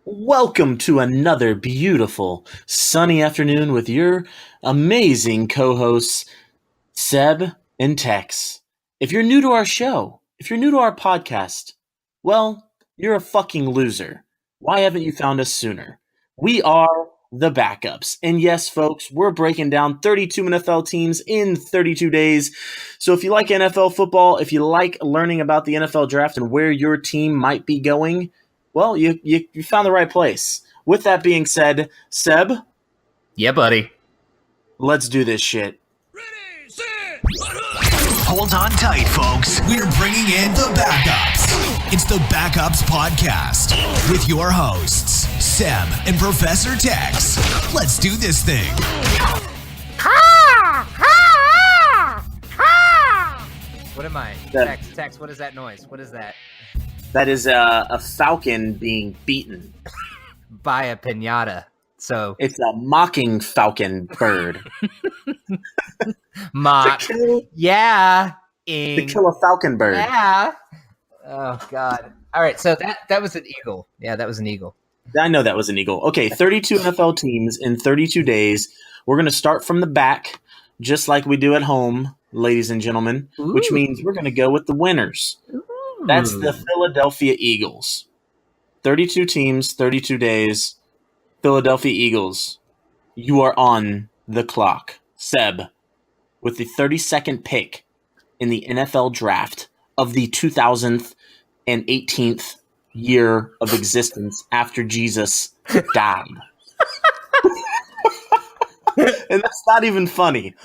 Welcome to another beautiful sunny afternoon with your amazing co-hosts, Seb and Tex. If you're new to our show, if you're new to our podcast, well, you're a fucking loser. Why haven't you found us sooner? We are the backups. And yes, folks, we're breaking down 32 NFL teams in 32 days. So if you like NFL football, if you like learning about the NFL draft and where your team might be going, well, you found the right place. With that being said, Seb, Yeah, buddy. let's do this shit. Hold on tight, folks. We're bringing in the Backups. It's the Backups Podcast with your hosts, Seb and Professor Tex. Let's do this thing. What am I? That- Tex, what is that noise? What is that? That is a falcon being beaten. By a pinata. So, It's a mocking falcon bird. mock. to, kill, Yeah. to kill a falcon bird. Yeah. Oh, God. All right, so that was an eagle. Yeah, that was an eagle. I know that was an eagle. Okay, 32 NFL teams in 32 days. We're going to start from the back, just like we do at home, ladies and gentlemen, which Ooh. means we're going to go with the winners. That's the Philadelphia Eagles. 32 teams, 32 days. Philadelphia Eagles, you are on the clock. Seb, with the 32nd pick in the NFL draft of the 2018th year of existence after Jesus died. And that's not even funny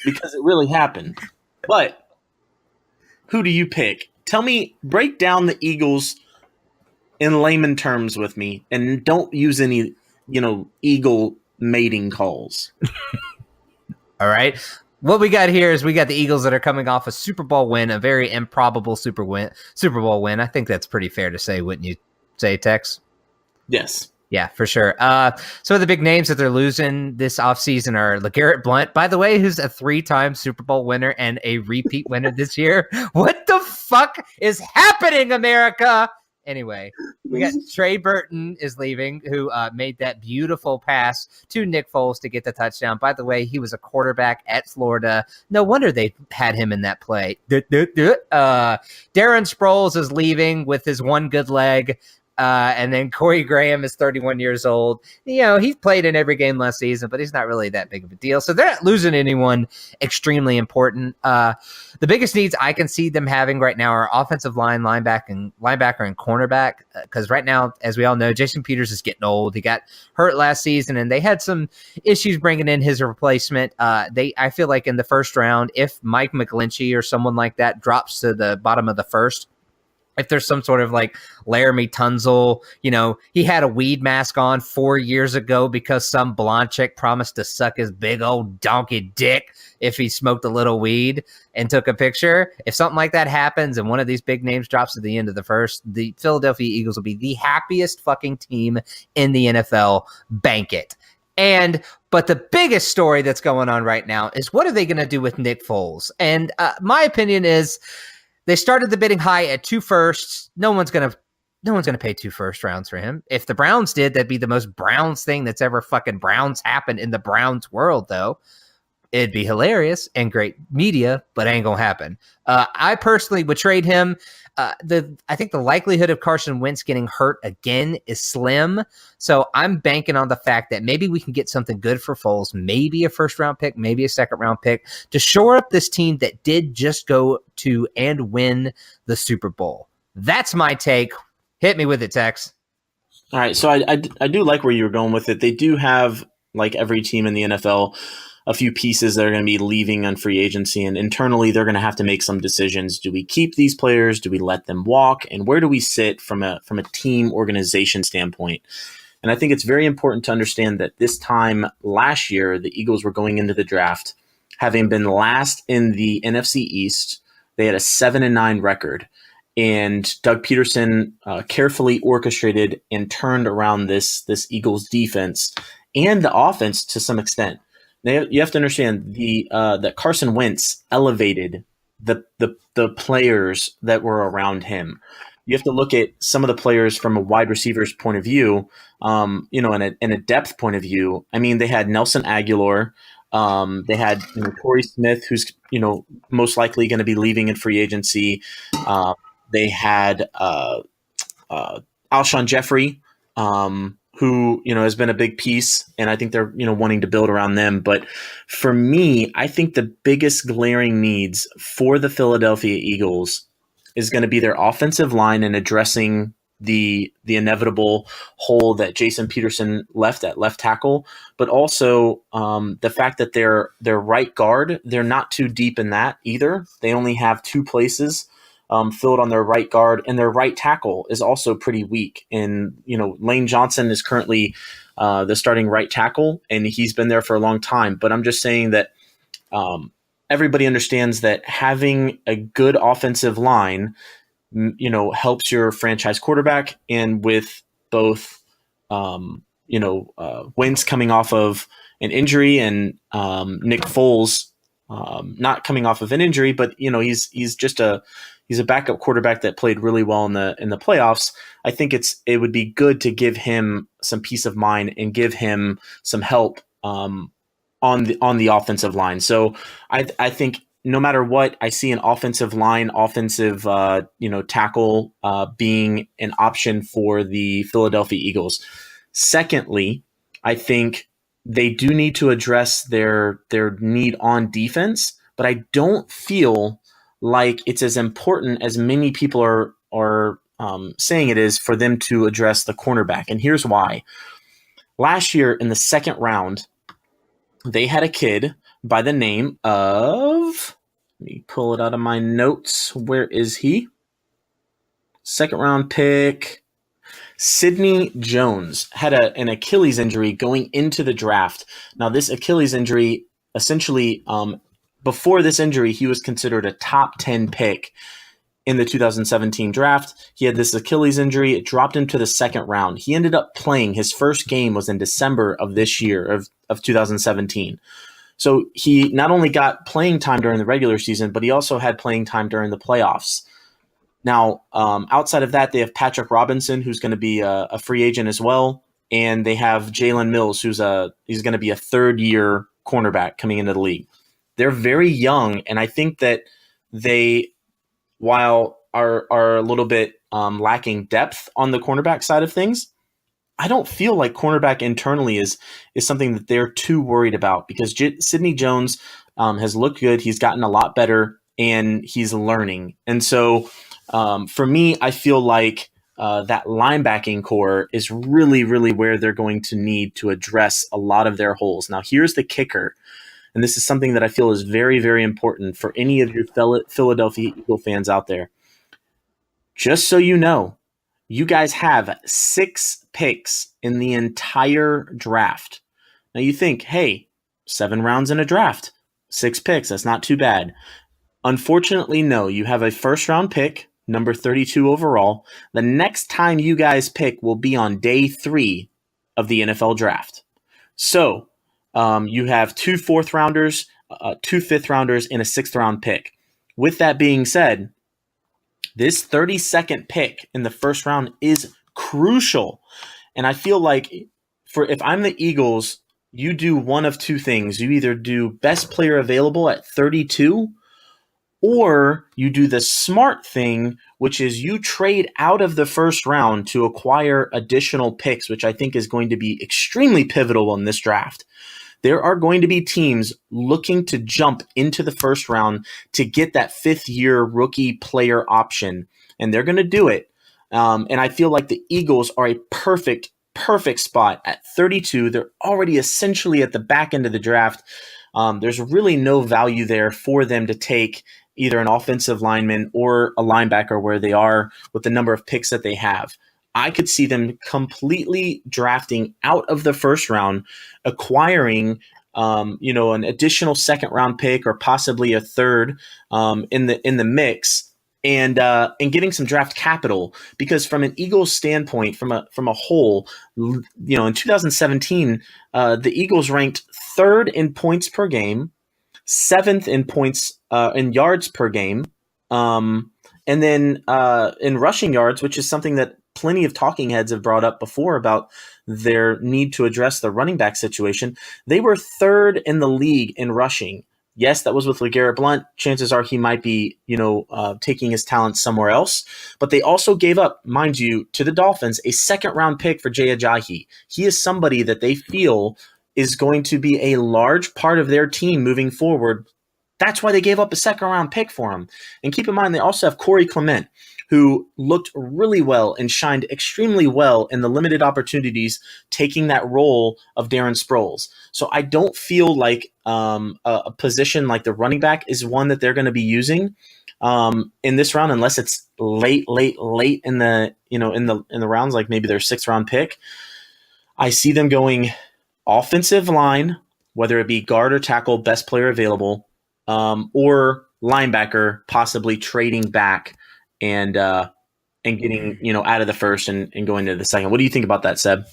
because it really happened. But who do you pick? Tell me, break down the Eagles in layman terms with me, and don't use any, eagle mating calls. All right. What we got here is we got the Eagles that are coming off a Super Bowl win, a very improbable Super Bowl win. I think that's pretty fair to say, wouldn't you say, Tex? Yes. Yeah, for sure. Some of the big names that they're losing this offseason are LeGarrette Blount, by the way, who's a 3-time Super Bowl winner and a repeat winner this year. What the fuck is happening, America? Anyway, we got Trey Burton is leaving, who made that beautiful pass to Nick Foles to get the touchdown. By the way, he was a quarterback at Florida. No wonder they had him in that play. Darren Sproles is leaving with his one good leg. And then Corey Graham is 31 years old. He's played in every game last season, but he's not really that big of a deal. So they're not losing anyone extremely important. The biggest needs I can see them having right now are offensive line, linebacker, and cornerback. Because right now, as we all know, Jason Peters is getting old. He got hurt last season, and they had some issues bringing in his replacement. I feel like in the first round, if Mike McGlinchey or someone like that drops to the bottom of the first, if there's some sort of like Laramie Tunzel, he had a weed mask on 4 years ago because some blonde chick promised to suck his big old donkey dick if he smoked a little weed and took a picture. If something like that happens and one of these big names drops at the end of the first, the Philadelphia Eagles will be the happiest fucking team in the NFL. Bank it. But the biggest story that's going on right now is what are they going to do with Nick Foles? And my opinion is, they started the bidding high at 2 firsts. No one's gonna pay 2 first rounds for him. If the Browns did, that'd be the most Browns thing that's ever fucking Browns happened in the Browns world, though. It'd be hilarious and great media, but ain't gonna happen. I personally would trade him. I think the likelihood of Carson Wentz getting hurt again is slim. So I'm banking on the fact that maybe we can get something good for Foles, maybe a first-round pick, maybe a second-round pick, to shore up this team that did just go to and win the Super Bowl. That's my take. Hit me with it, Tex. All right, so I do like where you were going with it. They do have, like every team in the NFL, a few pieces that are going to be leaving on free agency, and internally they're going to have to make some decisions. Do we keep these players? Do we let them walk? And where do we sit from a team organization standpoint? And I think it's very important to understand that this time last year, the Eagles were going into the draft having been last in the NFC East. They had a 7-9 record. And Doug Peterson carefully orchestrated and turned around this Eagles defense and the offense to some extent. Now, you have to understand that Carson Wentz elevated the players that were around him. you have to look at some of the players from a wide receiver's point of view, in a depth point of view. I mean, they had Nelson Aguilar. They had Torrey Smith, who's most likely going to be leaving in free agency. They had Alshon Jeffrey, who has been a big piece, and I think they're wanting to build around them. But for me, I think the biggest glaring needs for the Philadelphia Eagles is going to be their offensive line and addressing the inevitable hole that Jason Peterson left at left tackle, but also the fact that their right guard, they're not too deep in that either. They only have two places filled on their right guard, and their right tackle is also pretty weak. And Lane Johnson is currently the starting right tackle, and he's been there for a long time. But I'm just saying that everybody understands that having a good offensive line, helps your franchise quarterback. And with both, Wentz coming off of an injury and Nick Foles not coming off of an injury, but he's a backup quarterback that played really well in the playoffs. I think it would be good to give him some peace of mind and give him some help on the offensive line. So I think no matter what, I see an offensive line, offensive tackle being an option for the Philadelphia Eagles. Secondly, I think they do need to address their need on defense, but I don't feel like it's as important as many people are saying it is for them to address the cornerback. And here's why. Last year in the second round, they had a kid by the name of, let me pull it out of my notes. Where is he? Second round pick, Sidney Jones, had an Achilles injury going into the draft. Now, this Achilles injury, essentially, before this injury, he was considered a top 10 pick in the 2017 draft. He had this Achilles injury. It dropped him to the second round. He ended up playing. His first game was in December of this year, of 2017. So he not only got playing time during the regular season, but he also had playing time during the playoffs. Now, outside of that, they have Patrick Robinson, who's going to be a free agent as well. And they have Jalen Mills, he's going to be a third-year cornerback coming into the league. They're very young, and I think that they, while are a little bit lacking depth on the cornerback side of things, I don't feel like cornerback internally is something that they're too worried about, because Sidney Jones has looked good. He's gotten a lot better, and he's learning. And so for me, I feel like that linebacking core is really, really where they're going to need to address a lot of their holes. Now, here's the kicker. And this is something that I feel is very, very important for any of your Philadelphia Eagle fans out there. Just so you know, you guys have 6 picks in the entire draft. Now you think, hey, 7 rounds in a draft, 6 picks, that's not too bad. Unfortunately, no. You have a first-round pick, number 32 overall. The next time you guys pick will be on day 3 of the NFL draft. So, you have 2 4th-rounders, 2 5th-rounders, and a 6th-round pick. With that being said, this 32nd pick in the first round is crucial. And I feel like if I'm the Eagles, you do one of two things. You either do best player available at 32, or you do the smart thing, which is you trade out of the first round to acquire additional picks, which I think is going to be extremely pivotal in this draft. There are going to be teams looking to jump into the first round to get that 5th-year rookie player option, and they're going to do it. And I feel like the Eagles are a perfect spot at 32. They're already essentially at the back end of the draft. There's really no value there for them to take either an offensive lineman or a linebacker where they are with the number of picks that they have. I could see them completely drafting out of the first round, acquiring, an additional 2nd-round pick or possibly a 3rd in the mix, and getting some draft capital. Because from an Eagles standpoint, from a whole, in 2017, the Eagles ranked 3rd in points per game, 7th in points in yards per game. And then in rushing yards, which is something that plenty of talking heads have brought up before about their need to address the running back situation, they were third in the league in rushing. Yes, that was with LeGarrette Blount. Chances are he might be, taking his talents somewhere else. But they also gave up, mind you, to the Dolphins, a second-round pick for Jay Ajayi. He is somebody that they feel is going to be a large part of their team moving forward. That's why they gave up a second-round pick for him. And keep in mind, they also have Corey Clement, who looked really well and shined extremely well in the limited opportunities, taking that role of Darren Sproles. So I don't feel like a position like the running back is one that they're going to be using in this round, unless it's late in the in the rounds, like maybe their 6th round pick. I see them going offensive line, whether it be guard or tackle, best player available, or linebacker, possibly trading back and getting out of the first and going to the second. What do you think about that, Seb?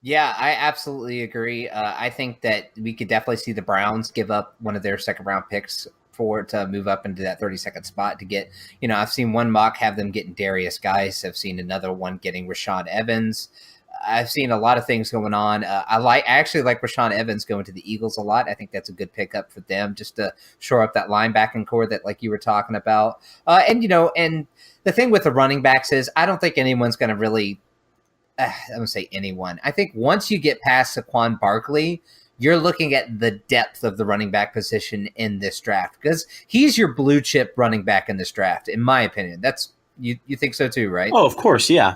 Yeah, I absolutely agree. I think that we could definitely see the Browns give up one of their second-round picks to move up into that 32nd spot to get, I've seen one mock have them getting Darius Geis. I've seen another one getting Rashaan Evans. I've seen a lot of things going on. I actually like Rashaan Evans going to the Eagles a lot. I think that's a good pickup for them just to shore up that linebacking core that, like you were talking about. And the thing with the running backs is I don't think anyone's going to really I'm going to say anyone. I think once you get past Saquon Barkley, you're looking at the depth of the running back position in this draft because he's your blue chip running back in this draft, in my opinion. That's you think so too, right? Oh, of course, yeah.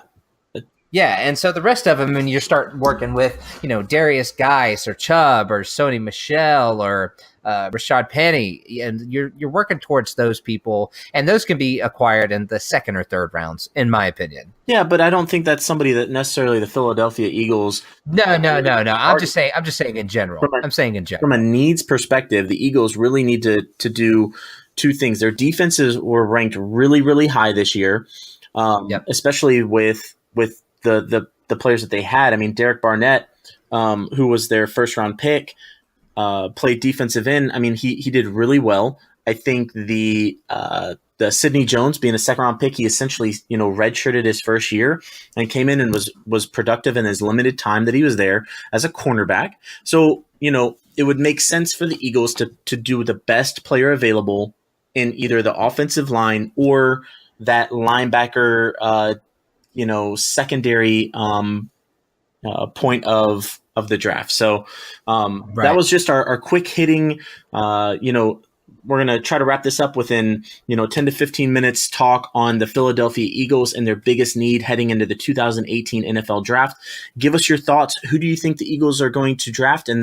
Yeah, and so the rest of them, when you start working with, Darius Geis or Chubb or Sony Michel or Rashad Penny, and you're working towards those people, and those can be acquired in the 2nd or 3rd rounds, in my opinion. Yeah, but I don't think that's somebody that necessarily the Philadelphia Eagles. No. I'm just saying in general. From a needs perspective, the Eagles really need to do 2 things. Their defenses were ranked really, really high this year, especially with the players that they had. I mean, Derek Barnett, who was their 1st-round pick, played defensive end. I mean, he did really well. I think the Sidney Jones being a 2nd-round pick, he essentially redshirted his first year and came in and was productive in his limited time that he was there as a cornerback. So it would make sense for the Eagles to do the best player available in either the offensive line or that linebacker secondary point of the draft. So that was just our quick hitting, we're going to try to wrap this up within, 10 to 15 minutes talk on the Philadelphia Eagles and their biggest need heading into the 2018 NFL draft. Give us your thoughts. Who do you think the Eagles are going to draft in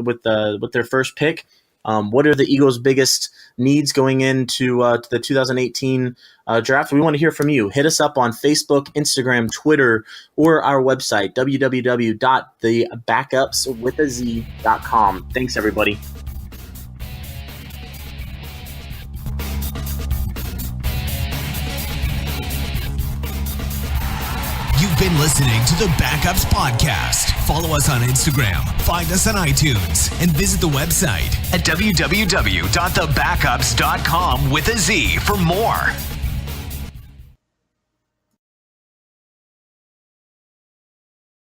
with their first pick? What are the Eagles' biggest needs going into the 2018 draft? We want to hear from you. Hit us up on Facebook, Instagram, Twitter, or our website, www.thebackupswithaz.com. Thanks, everybody. You've been listening to the Backups Podcast. Follow us on Instagram, find us on iTunes, and visit the website at www.thebackups.com with a Z for more.